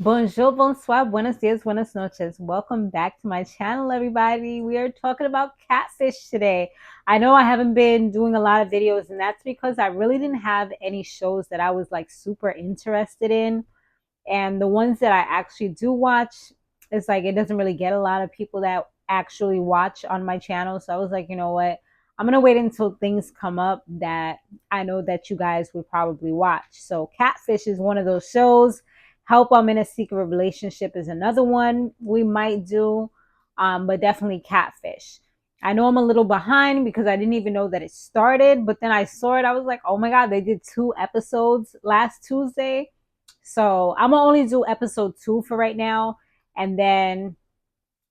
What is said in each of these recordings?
Bonjour, bonsoir, buenos dias, buenas noches. Welcome back to my channel, everybody. We are talking about catfish today. I know I haven't been doing a lot of videos, and that's because I really didn't have any shows that I was like super interested in. And the ones that I actually do watch, it's like it doesn't really get a lot of people that actually watch on my channel. So I was like, you know what? I'm going to wait until things come up that I know that you guys would probably watch. So Catfish is one of those shows. Help I'm in a Secret Relationship is another one we might do, but definitely Catfish. I know I'm a little behind because I didn't even know that it started, but then I saw it. I was like, oh my God, they did 2 episodes last Tuesday. So I'm gonna only do episode 2 for right now. And then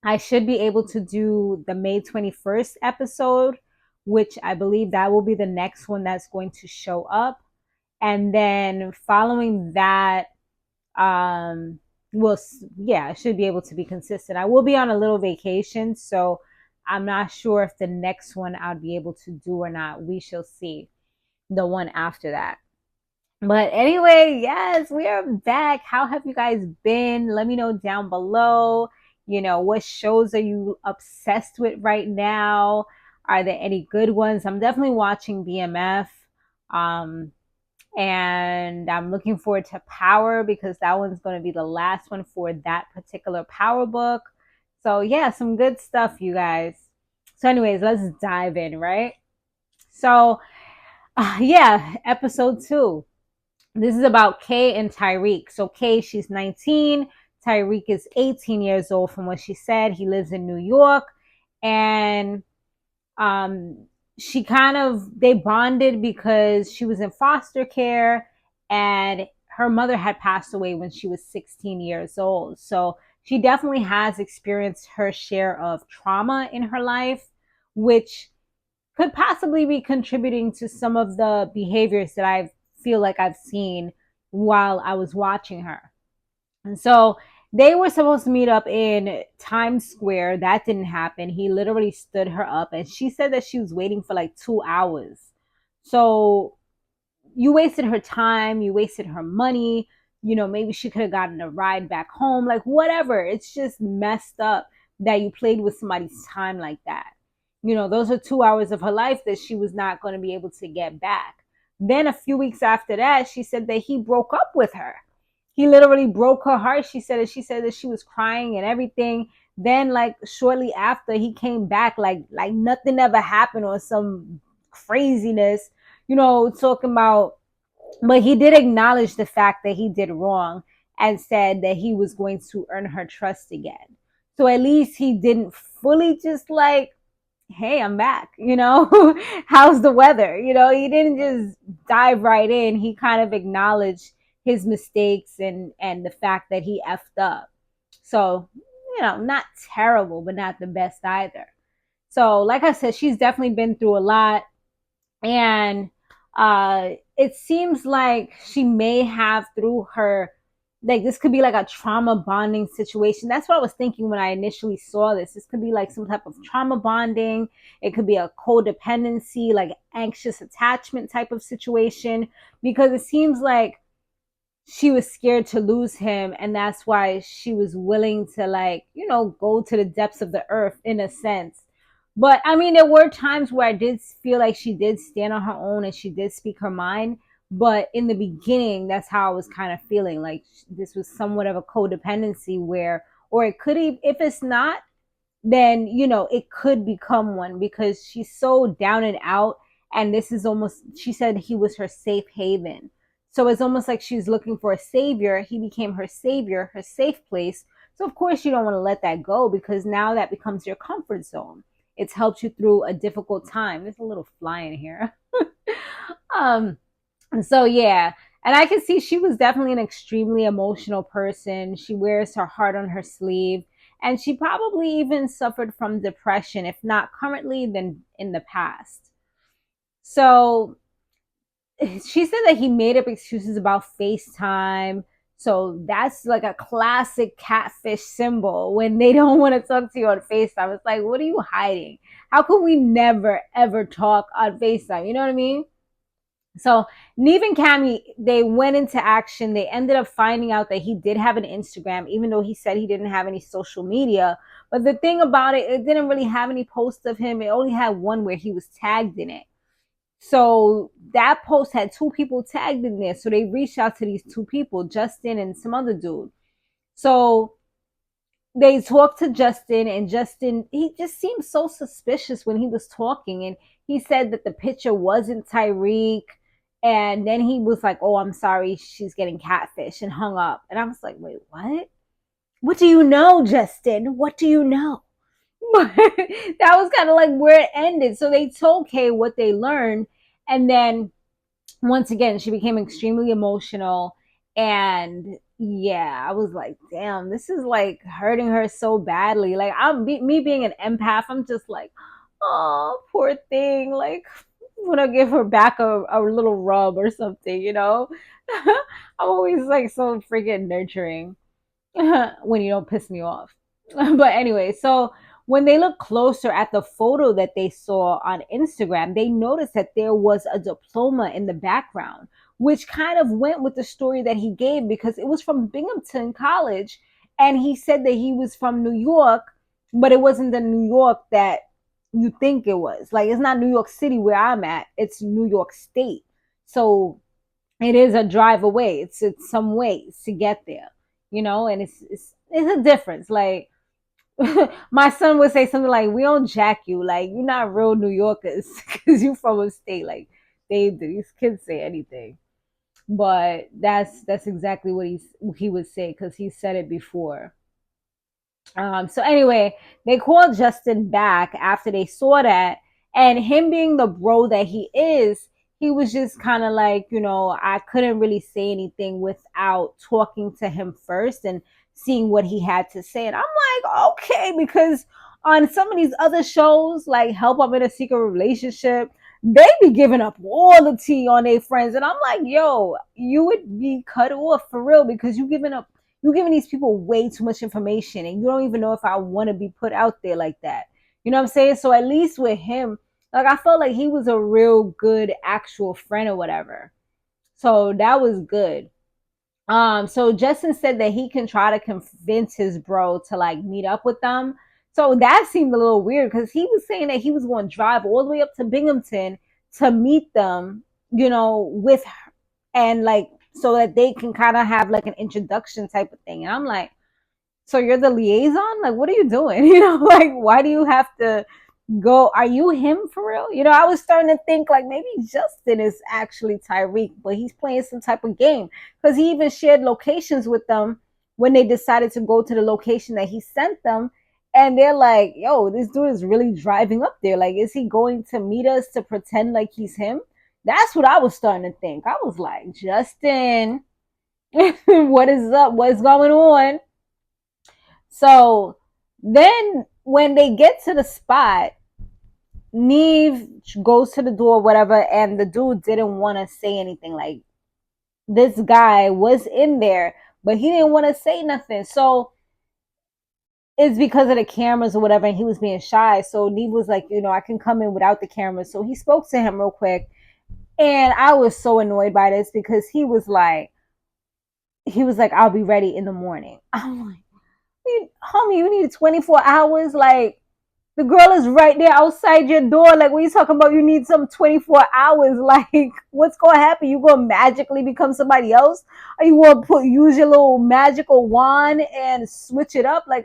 I should be able to do the May 21st episode, which I believe that will be the next one that's going to show up. And then following that, um will yeah, I should be able to be consistent. I will be on a little vacation, so I'm not sure if the next one I'll be able to do or not. We shall see the one after that. But anyway, yes, we are back. How have you guys been? Let me know down below. What shows are you obsessed with right now? Are there any good ones? I'm definitely watching BMF. Um, and I'm looking forward to Power because that one's going to be the last one for that particular Power book. So, yeah, some good stuff, you guys. So, anyways, let's dive in, right? So, yeah, episode 2. This is about Kay and Tyreek. So Kay, she's 19. Tyreek is 18 years old from what she said. He lives in New York. And um, they bonded because she was in foster care and her mother had passed away when she was 16 years old. So she definitely has experienced her share of trauma in her life, which could possibly be contributing to some of the behaviors that I feel like I've seen while I was watching her. And so they were supposed to meet up in Times Square. That didn't happen. He literally stood her up and she said that she was waiting for like 2 hours. So you wasted her time, you wasted her money. Maybe she could have gotten a ride back home, like whatever. It's just messed up that you played with somebody's time like that. Those are 2 hours of her life that she was not going to be able to get back. Then a few weeks after that, she said that he broke up with her. He literally broke her heart. She said that she was crying and everything. Then, like shortly after, he came back like nothing ever happened or some craziness, talking about, but he did acknowledge the fact that he did wrong and said that he was going to earn her trust again. So at least he didn't fully just like, hey, I'm back, how's the weather? He didn't just dive right in. He kind of acknowledged his mistakes and the fact that he effed up. So, not terrible, but not the best either. So, like I said, she's definitely been through a lot. And it seems like she may have, through her, like this could be like a trauma bonding situation. That's what I was thinking when I initially saw this. This could be like some type of trauma bonding. It could be a codependency, like anxious attachment type of situation, because it seems like she was scared to lose him, and that's why she was willing to, like, go to the depths of the earth in a sense. But I mean, there were times where I did feel like she did stand on her own and she did speak her mind. But in the beginning, that's how I was kind of feeling like this was somewhat of a codependency where, or it could, if it's not, then, it could become one because she's so down and out. And this is almost, she said he was her safe haven. So it's almost like she's looking for a savior. He became her savior, her safe place. So of course you don't want to let that go because now that becomes your comfort zone. It's helped you through a difficult time. There's a little fly in here. um, so yeah. And I can see she was definitely an extremely emotional person. She wears her heart on her sleeve. And she probably even suffered from depression, if not currently, then in the past. So she said that he made up excuses about FaceTime. So that's like a classic catfish symbol when they don't want to talk to you on FaceTime. It's like, what are you hiding? How can we never, ever talk on FaceTime? You know what I mean? So Neve and Cammy, they went into action. They ended up finding out that he did have an Instagram, even though he said he didn't have any social media. But the thing about it, it didn't really have any posts of him. It only had one where he was tagged in it. So that post had two people tagged in there. So they reached out to these two people, Justin and some other dude. So they talked to Justin, and Justin, he just seemed so suspicious when he was talking. And he said that the picture wasn't Tyreek. And then he was like, "Oh, I'm sorry, she's getting catfish," and hung up. And I was like, "Wait, what? What do you know, Justin? What do you know?" But that was kind of like where it ended. So they told Kay what they learned. And then once again, she became extremely emotional. And yeah, I was like, damn, this is like hurting her so badly. Like, me being an empath, I'm just like, oh, poor thing. Like, want to give her back a little rub or something, you know? I'm always like so freaking nurturing when you don't piss me off. But anyway, so when they look closer at the photo that they saw on Instagram, they noticed that there was a diploma in the background, which kind of went with the story that he gave because it was from Binghamton College. And he said that he was from New York, but it wasn't the New York that you think it was. Like, it's not New York City where I'm at, it's New York State. So it is a drive away. It's some ways to get there, you know, and it's a difference. Like, my son would say something like, "We don't jack you. Like, you're not real New Yorkers because you from a state." Like, these kids say anything, but that's exactly what he would say because he said it before. So anyway, they called Justin back after they saw that, and him being the bro that he is, he was just kind of like, you know, I couldn't really say anything without talking to him first and seeing what he had to say. And I'm like, okay, because on some of these other shows, like Help I'm in a Secret Relationship, they be giving up all the tea on their friends. And I'm like, yo, you would be cut off for real because you're giving these people way too much information and you don't even know if I want to be put out there like that. You know what I'm saying? So at least with him, like I felt like he was a real good actual friend or whatever. So that was good. So Justin said that he can try to convince his bro to like meet up with them. So that seemed a little weird because he was saying that he was going to drive all the way up to Binghamton to meet them, you know, with and like so that they can kind of have like an introduction type of thing. And I'm like, so you're the liaison? Like, what are you doing? You know, like, why do you have to go? Are you him for real? You know, I was starting to think like maybe Justin is actually Tyreek, but he's playing some type of game because he even shared locations with them when they decided to go to the location that he sent them. And they're like, yo, this dude is really driving up there. Like, is he going to meet us to pretend like he's him? That's what I was starting to think. I was like, Justin, what is up? What's going on? So then when they get to the spot, Neve goes to the door, whatever, and the dude didn't want to say anything. Like, this guy was in there, but he didn't want to say nothing. So it's because of the cameras or whatever, and he was being shy. So Neve was like, you know, I can come in without the cameras. So he spoke to him real quick. And I was so annoyed by this because he was like, I'll be ready in the morning. I'm like, homie, you need 24 hours? Like, the girl is right there outside your door. Like, what are you talking about? You need some 24 hours. Like, what's going to happen? You going to magically become somebody else? Are you going to use your little magical wand and switch it up? Like,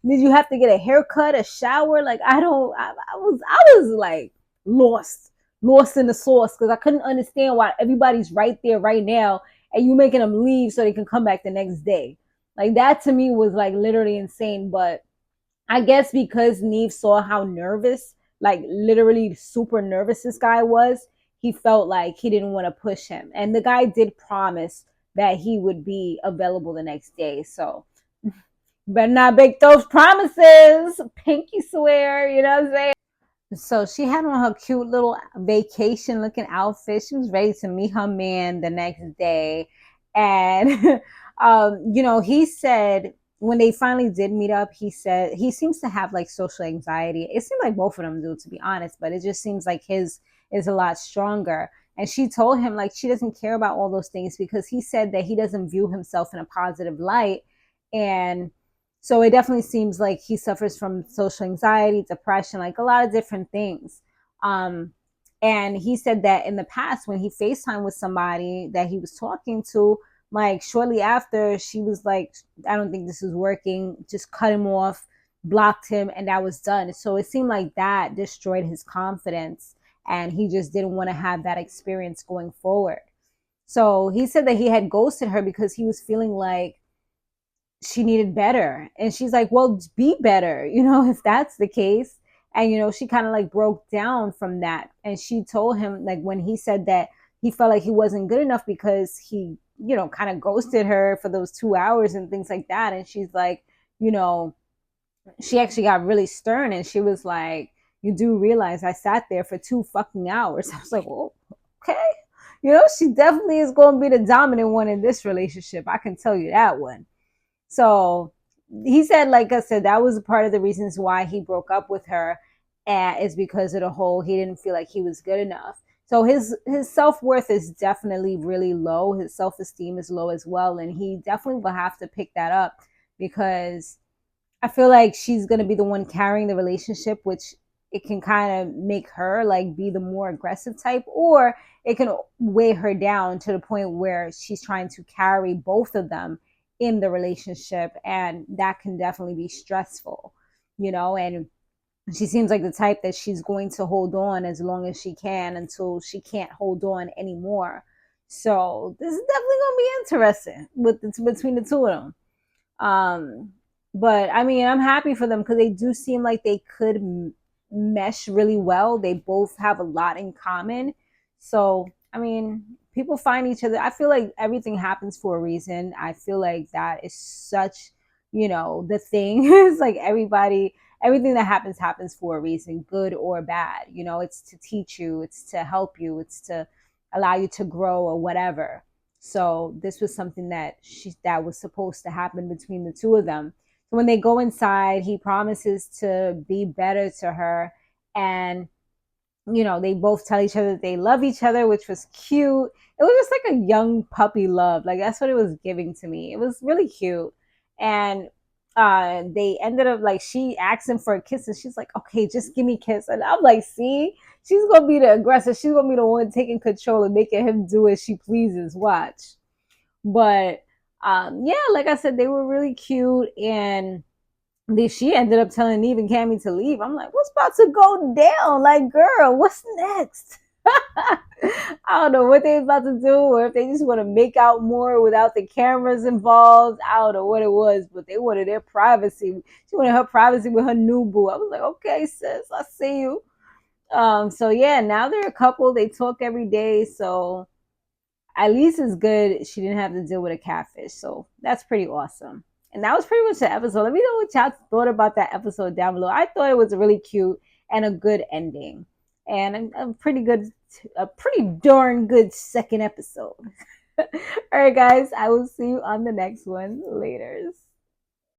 did you have to get a haircut, a shower? Like, I was like lost in the sauce because I couldn't understand why everybody's right there right now and you making them leave so they can come back the next day. Like, that to me was like literally insane. But I guess because Neve saw how nervous, like literally super nervous this guy was, he felt like he didn't want to push him. And the guy did promise that he would be available the next day. So better not break those promises. Pinky swear, you know what I'm saying? So she had on her cute little vacation looking outfit. She was ready to meet her man the next day. And, you know, he said when they finally did meet up, he said he seems to have like social anxiety. It seemed like both of them do, to be honest, but it just seems like his is a lot stronger. And she told him like she doesn't care about all those things because he said that he doesn't view himself in a positive light. And so it definitely seems like he suffers from social anxiety, depression, like a lot of different things. Um, and he said that in the past, when he FaceTime with somebody that he was talking to, like shortly after, she was like, I don't think this is working, just cut him off, blocked him, and that was done. So it seemed like that destroyed his confidence, and he just didn't want to have that experience going forward. So he said that he had ghosted her because he was feeling like she needed better. And she's like, well, be better, if that's the case. And, she kind of like broke down from that. And she told him, like, when he said that he felt like he wasn't good enough because he, kind of ghosted her for those 2 hours and things like that. And she's like, she actually got really stern and she was like, you do realize I sat there for 2 fucking hours. I was like, well, okay. She definitely is going to be the dominant one in this relationship. I can tell you that one. So he said, like I said, that was a part of the reasons why he broke up with her, is because of the whole, he didn't feel like he was good enough. So his self-worth is definitely really low. His self-esteem is low as well. And he definitely will have to pick that up because I feel like she's going to be the one carrying the relationship, which it can kind of make her like be the more aggressive type, or it can weigh her down to the point where she's trying to carry both of them in the relationship. And that can definitely be stressful, and she seems like the type that she's going to hold on as long as she can until she can't hold on anymore. So this is definitely going to be interesting between the two of them. Um, but I mean, I'm happy for them because they do seem like they could mesh really well. They both have a lot in common. So, I mean, people find each other. I feel like everything happens for a reason. I feel like that is such, the thing. It's like everything that happens for a reason, good or bad. It's to teach you, it's to help you, it's to allow you to grow or whatever. So this was something that was supposed to happen between the two of them. So when they go inside, he promises to be better to her, and they both tell each other that they love each other, which was cute. It was just like a young puppy love. Like that's what it was giving to me. It was really cute. And they ended up like, she asked him for a kiss and she's like, okay, just give me a kiss. And I'm like, see, she's gonna be the aggressor. She's gonna be the one taking control and making him do as she pleases. Watch. But yeah, like I said, they were really cute, and she ended up telling Neve and Cammy to leave. I'm like, what's about to go down? Like, girl, what's next? I don't know what they're about to do, or if they just want to make out more without the cameras involved. I don't know what it was, but they wanted their privacy. She wanted her privacy with her new boo. I was like, okay, sis, I see you. So yeah, now they're a couple. They talk every day, so at least it's good she didn't have to deal with a catfish. So that's pretty awesome. And that was pretty much the episode. Let me know what y'all thought about that episode down below. I thought it was really cute and a good ending. And a pretty darn good second episode. All right, guys, I will see you on the next one. Laters.